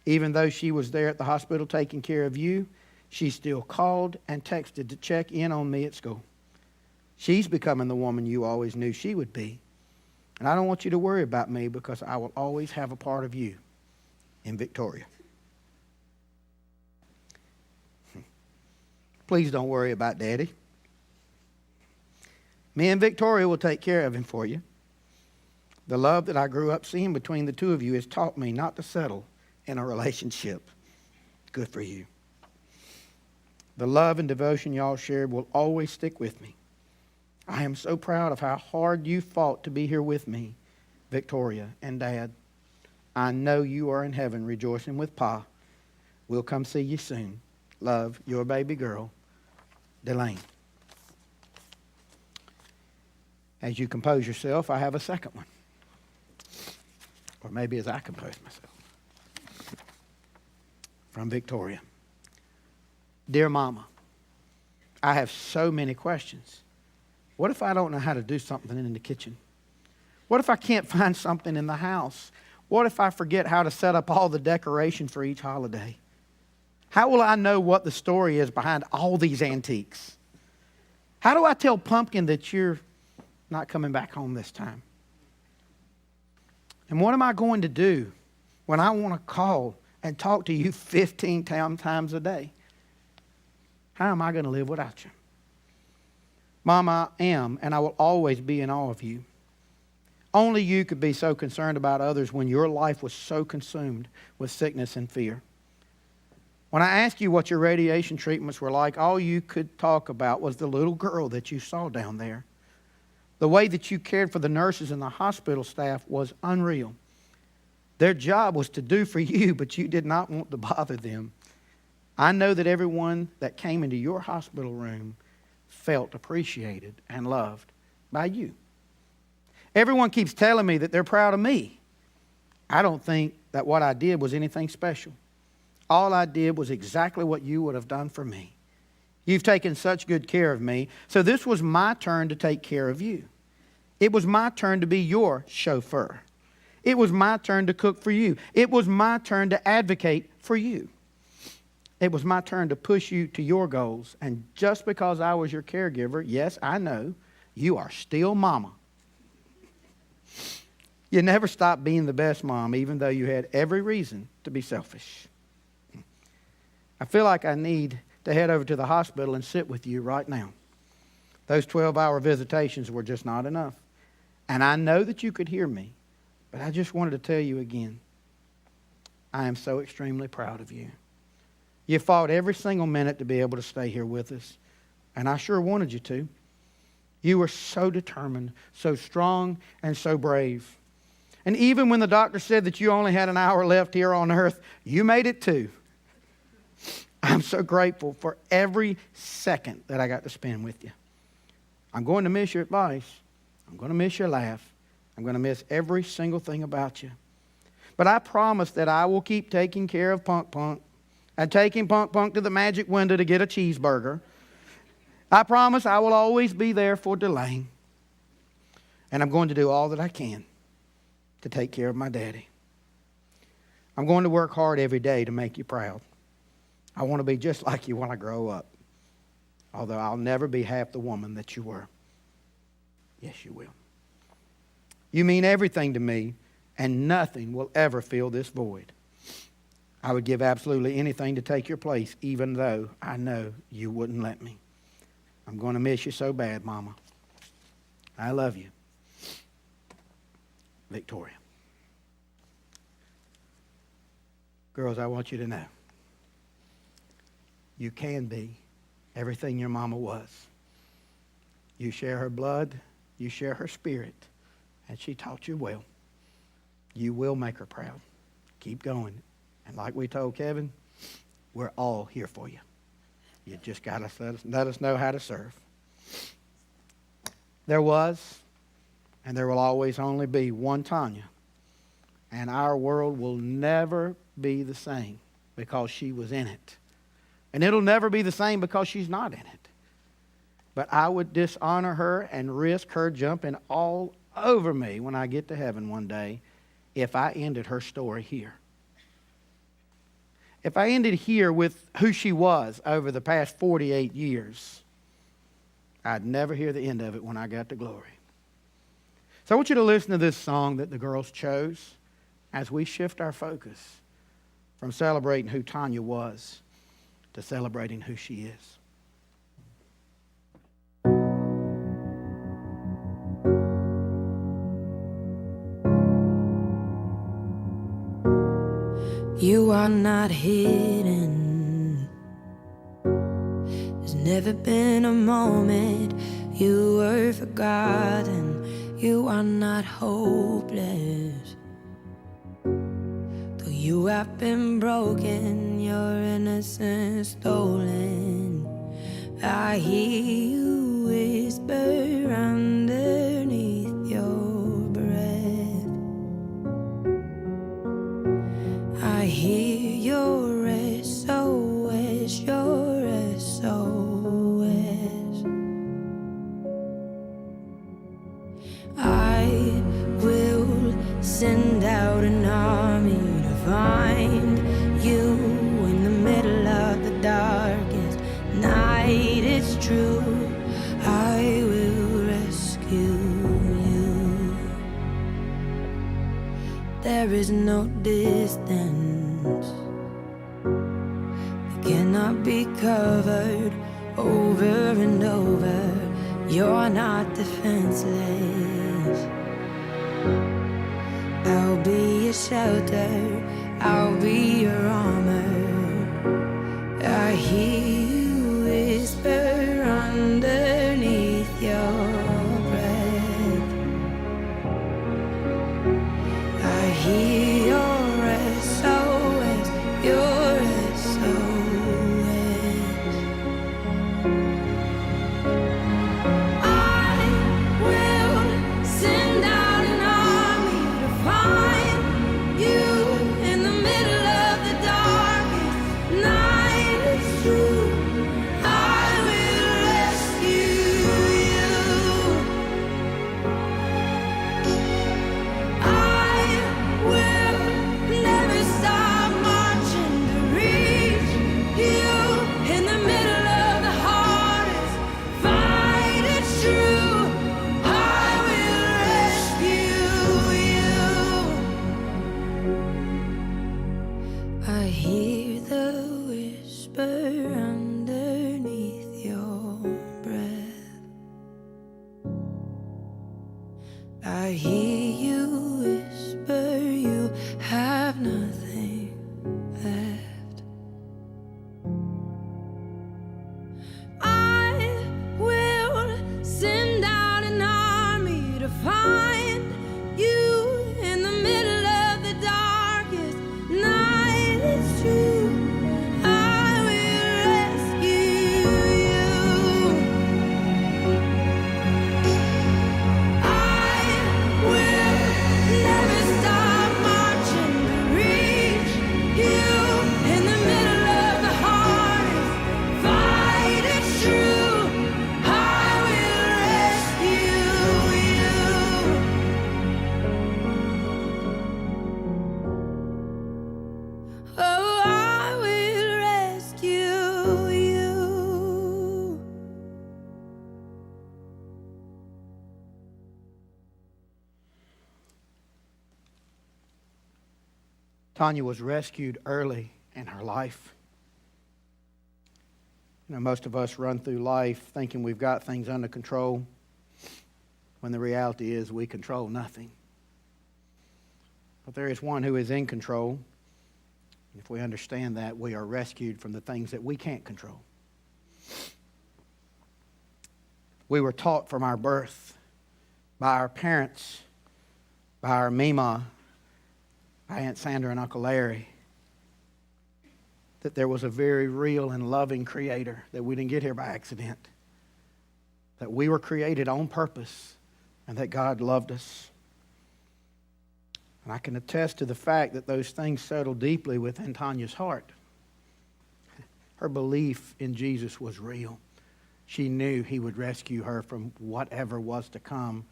Even though she was there at the hospital taking care of you, she still called and texted to check in on me at school. She's becoming the woman you always knew she would be. And I don't want you to worry about me because I will always have a part of you in Victoria. Please don't worry about Daddy. Me and Victoria will take care of him for you. The love that I grew up seeing between the two of you has taught me not to settle in a relationship. Good for you. The love and devotion y'all shared will always stick with me. I am so proud of how hard you fought to be here with me, Victoria and Dad. I know you are in heaven rejoicing with Pa. We'll come see you soon. Love, your baby girl, Delane. As you compose yourself, I have a second one. Or maybe as I compose myself. From Victoria. Dear Mama, I have so many questions. What if I don't know how to do something in the kitchen? What if I can't find something in the house? What if I forget how to set up all the decoration for each holiday? How will I know what the story is behind all these antiques? How do I tell Pumpkin that you're not coming back home this time? And what am I going to do when I want to call and talk to you 15 times a day? How am I going to live without you? Mom, I am, and I will always be in awe of you. Only you could be so concerned about others when your life was so consumed with sickness and fear. When I asked you what your radiation treatments were like, all you could talk about was the little girl that you saw down there. The way that you cared for the nurses and the hospital staff was unreal. Their job was to do for you, but you did not want to bother them. I know that everyone that came into your hospital room felt appreciated and loved by you. Everyone keeps telling me that they're proud of me. I don't think that what I did was anything special. All I did was exactly what you would have done for me. You've taken such good care of me. So this was my turn to take care of you. It was my turn to be your chauffeur. It was my turn to cook for you. It was my turn to advocate for you. It was my turn to push you to your goals. And just because I was your caregiver, yes, I know, you are still mama. You never stopped being the best mom, even though you had every reason to be selfish. I feel like I need to head over to the hospital and sit with you right now. Those 12-hour visitations were just not enough. And I know that you could hear me, but I just wanted to tell you again, I am so extremely proud of you. You fought every single minute to be able to stay here with us, and I sure wanted you to. You were so determined, so strong, and so brave. And even when the doctor said that you only had an hour left here on earth, you made it too. I'm so grateful for every second that I got to spend with you. I'm going to miss your advice. I'm going to miss your laugh. I'm going to miss every single thing about you. But I promise that I will keep taking care of Punk Punk. And taking Punk Punk to the magic window to get a cheeseburger. I promise I will always be there for Delane. And I'm going to do all that I can to take care of my daddy. I'm going to work hard every day to make you proud. I want to be just like you when I grow up. Although I'll never be half the woman that you were. Yes, you will. You mean everything to me, and nothing will ever fill this void. I would give absolutely anything to take your place, even though I know you wouldn't let me. I'm going to miss you so bad, Mama. I love you. Victoria. Girls, I want you to know, you can be everything your mama was. You share her blood, you share her spirit, and she taught you well. You will make her proud. Keep going. And like we told Kevin, we're all here for you. You just got to let us know how to serve. There was, and there will always only be one Tonya. And our world will never be the same because she was in it. And it'll never be the same because she's not in it. But I would dishonor her and risk her jumping all over me when I get to heaven one day if I ended her story here. If I ended here with who she was over the past 48 years, I'd never hear the end of it when I got to glory. So I want you to listen to this song that the girls chose as we shift our focus from celebrating who Tonya was to celebrating who she is. You are not hidden. There's never been a moment you were forgotten. You are not hopeless. Though you have been broken, your innocence stolen. I hear you whisper underneath your breath. I hear your SOS, your SOS. I will send out an army to find you in the middle of the darkest night. It's true, I will rescue you. There is no distance that cannot be covered over and over. You're not defenseless. I'll be your shelter, I'll be your armor. I hear you whisper underneath your breath. I hear your SOS, your SOS. I will send out an army to find you in the middle of the darkest night. It's true, I hear you whisper you have nothing left. I will send out an army to find you in the middle of the darkest night. It's true, I will rescue you. I will never stop marching to reach you in the middle of the hardest fight. It's true, I will rescue you. Oh, I will rescue you. Tonya was rescued early in her life. Most of us run through life thinking we've got things under control, when the reality is we control nothing. But there is one who is in control. If we understand that, we are rescued from the things that we can't control. We were taught from our birth, by our parents, by our Mima, by Aunt Sandra and Uncle Larry, that there was a very real and loving Creator, that we didn't get here by accident, that we were created on purpose, and that God loved us. And I can attest to the fact that those things settled deeply within Tonya's heart. Her belief in Jesus was real. She knew He would rescue her from whatever was to come,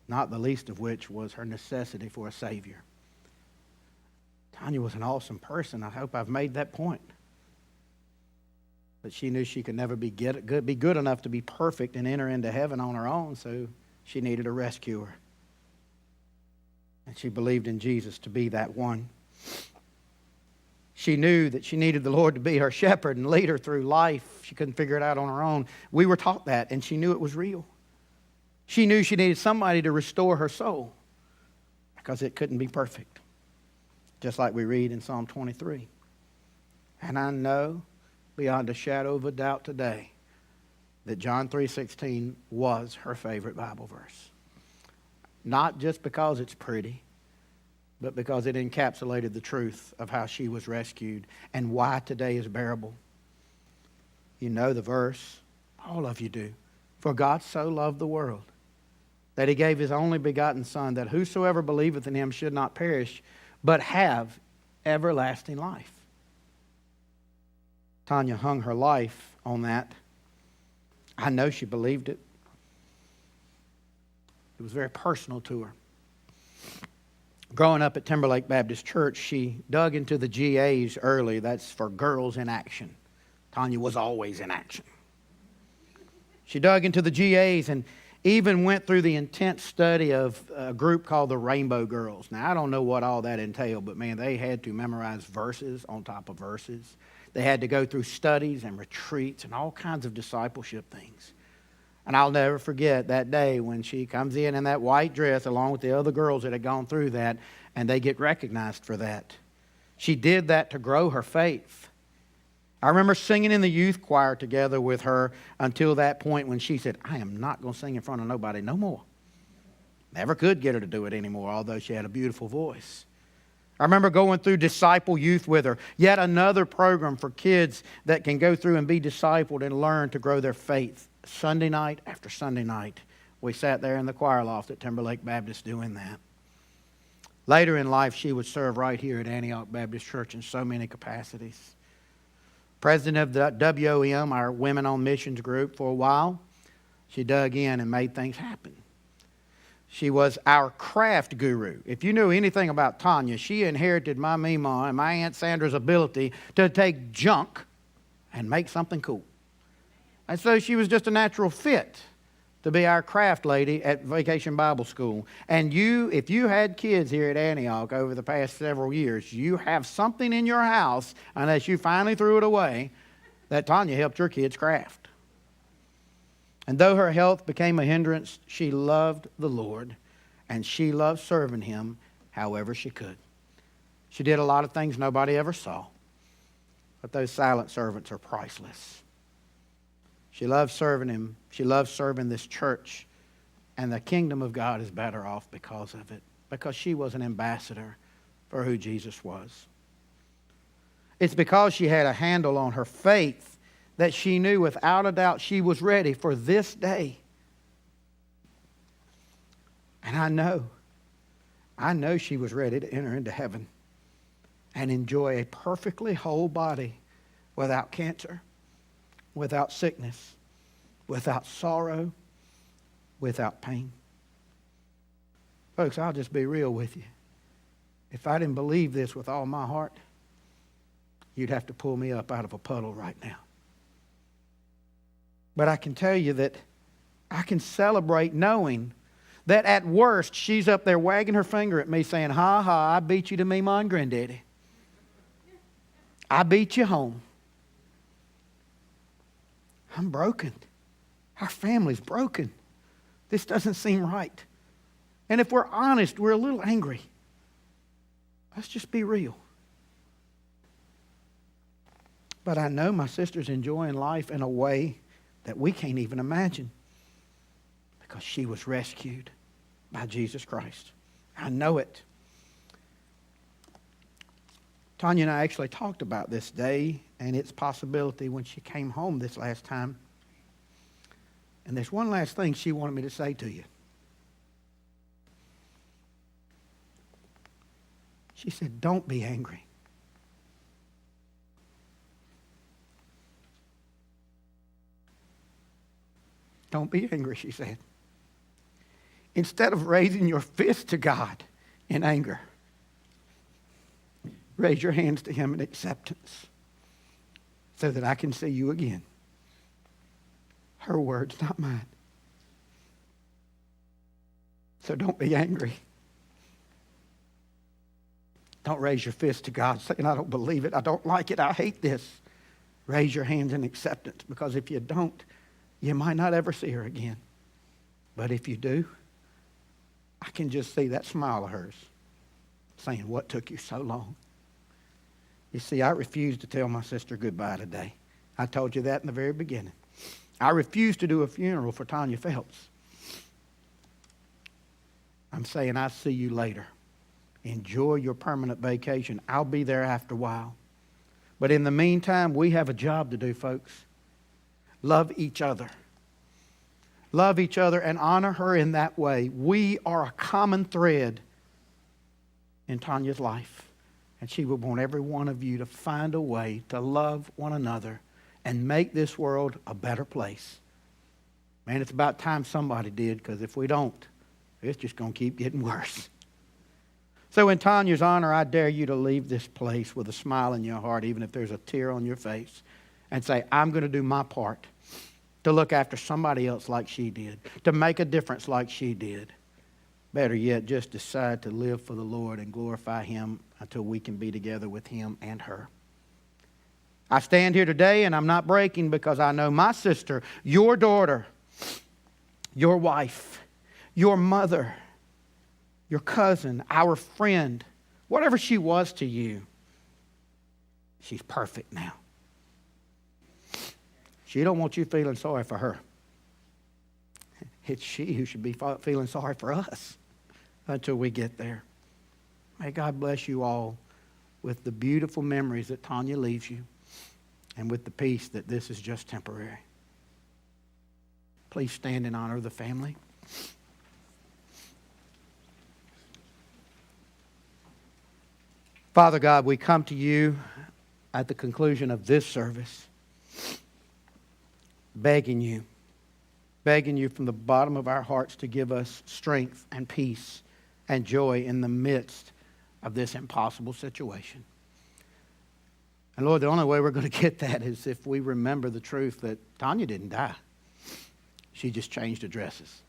not the least of which was her necessity for a Savior. Tonya was an awesome person. I hope I've made that point. But she knew she could never be good enough to be perfect and enter into heaven on her own, so she needed a rescuer. And she believed in Jesus to be that one. She knew that she needed the Lord to be her shepherd and lead her through life. She couldn't figure it out on her own. We were taught that, and she knew it was real. She knew she needed somebody to restore her soul because it couldn't be perfect. Just like we read in Psalm 23. And I know beyond a shadow of a doubt today that John 3:16 was her favorite Bible verse. Not just because it's pretty, but because it encapsulated the truth of how she was rescued and why today is bearable. You know the verse. All of you do. For God so loved the world that He gave His only begotten Son, that whosoever believeth in Him should not perish, but have everlasting life. Tonya hung her life on that. I know she believed it. It was very personal to her. Growing up at Timberlake Baptist Church, she dug into the GAs early. That's for Girls in Action. Tonya was always in action. She dug into the GAs and even went through the intense study of a group called the Rainbow Girls. Now, I don't know what all that entailed, but man, they had to memorize verses on top of verses. They had to go through studies and retreats and all kinds of discipleship things. And I'll never forget that day when she comes in that white dress along with the other girls that had gone through that, and they get recognized for that. She did that to grow her faith. I remember singing in the youth choir together with her until that point when she said, I am not going to sing in front of nobody no more. Never could get her to do it anymore, although she had a beautiful voice. I remember going through Disciple Youth with her, yet another program for kids that can go through and be discipled and learn to grow their faith. Sunday night after Sunday night, we sat there in the choir loft at Timberlake Baptist doing that. Later in life, she would serve right here at Antioch Baptist Church in so many capacities. President of the WOM, our Women on Missions group, for a while. She dug in and made things happen. She was our craft guru. If you knew anything about Tonya, she inherited my Mima and my Aunt Sandra's ability to take junk and make something cool. And so she was just a natural fit to be our craft lady at Vacation Bible School. And if you had kids here at Antioch over the past several years, you have something in your house, unless you finally threw it away, that Tonya helped your kids craft. And though her health became a hindrance, she loved the Lord and she loved serving him however she could. She did a lot of things nobody ever saw, but those silent servants are priceless. She loved serving him. She loved serving this church, and the kingdom of God is better off because of it, because she was an ambassador for who Jesus was. It's because she had a handle on her faith that she knew without a doubt she was ready for this day. And I know she was ready to enter into heaven and enjoy a perfectly whole body without cancer, without sickness, without sorrow, without pain. Folks, I'll just be real with you. If I didn't believe this with all my heart, you'd have to pull me up out of a puddle right now. But I can tell you that I can celebrate knowing that at worst she's up there wagging her finger at me saying, ha ha, I beat you to me, ma and granddaddy. I beat you home. I'm broken. Our family's broken. This doesn't seem right. And if we're honest, we're a little angry. Let's just be real. But I know my sister's enjoying life in a way that we can't even imagine, because she was rescued by Jesus Christ. I know it. Tonya and I actually talked about this day and its possibility when she came home this last time. And there's one last thing she wanted me to say to you. She said, don't be angry. Don't be angry, she said. Instead of raising your fist to God in anger, raise your hands to Him in acceptance so that I can see you again. Her words, not mine. So don't be angry. Don't raise your fist to God saying, I don't believe it, I don't like it, I hate this. Raise your hands in acceptance, because if you don't, you might not ever see her again. But if you do, I can just see that smile of hers saying, what took you so long? You see, I refused to tell my sister goodbye today. I told you that in the very beginning. I refused to do a funeral for Tonya Phelps. I'm saying, I'll see you later. Enjoy your permanent vacation. I'll be there after a while. But in the meantime, we have a job to do, folks. Love each other. Love each other and honor her in that way. We are a common thread in Tonya's life. And she would want every one of you to find a way to love one another and make this world a better place. Man, it's about time somebody did, because if we don't, it's just going to keep getting worse. So in Tonya's honor, I dare you to leave this place with a smile in your heart, even if there's a tear on your face, and say, I'm going to do my part to look after somebody else like she did, to make a difference like she did. Better yet, just decide to live for the Lord and glorify Him until we can be together with Him and her. I stand here today and I'm not breaking, because I know my sister, your daughter, your wife, your mother, your cousin, our friend, whatever she was to you, she's perfect now. She don't want you feeling sorry for her. It's she who should be feeling sorry for us until we get there. May God bless you all with the beautiful memories that Tonya leaves you, and with the peace that this is just temporary. Please stand in honor of the family. Father God, we come to you at the conclusion of this service, begging you from the bottom of our hearts to give us strength and peace and joy in the midst of this impossible situation. And Lord, the only way we're going to get that is if we remember the truth that Tonya didn't die. She just changed addresses.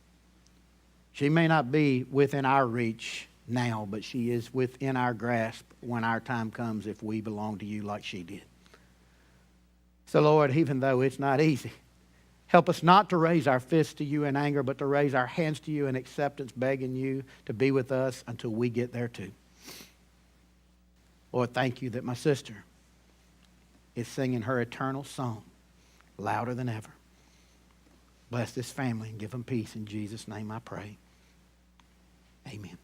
She may not be within our reach now, but she is within our grasp when our time comes, if we belong to you like she did. So Lord, even though it's not easy, Help us not to raise our fists to you in anger, but to raise our hands to you in acceptance, begging you to be with us until we get there too. Lord, thank you that my sister is singing her eternal song louder than ever. Bless this family and give them peace. In Jesus' name I pray. Amen.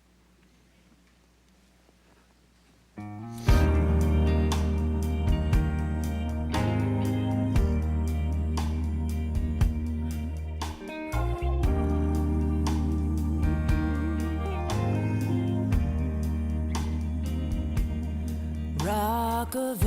Rock of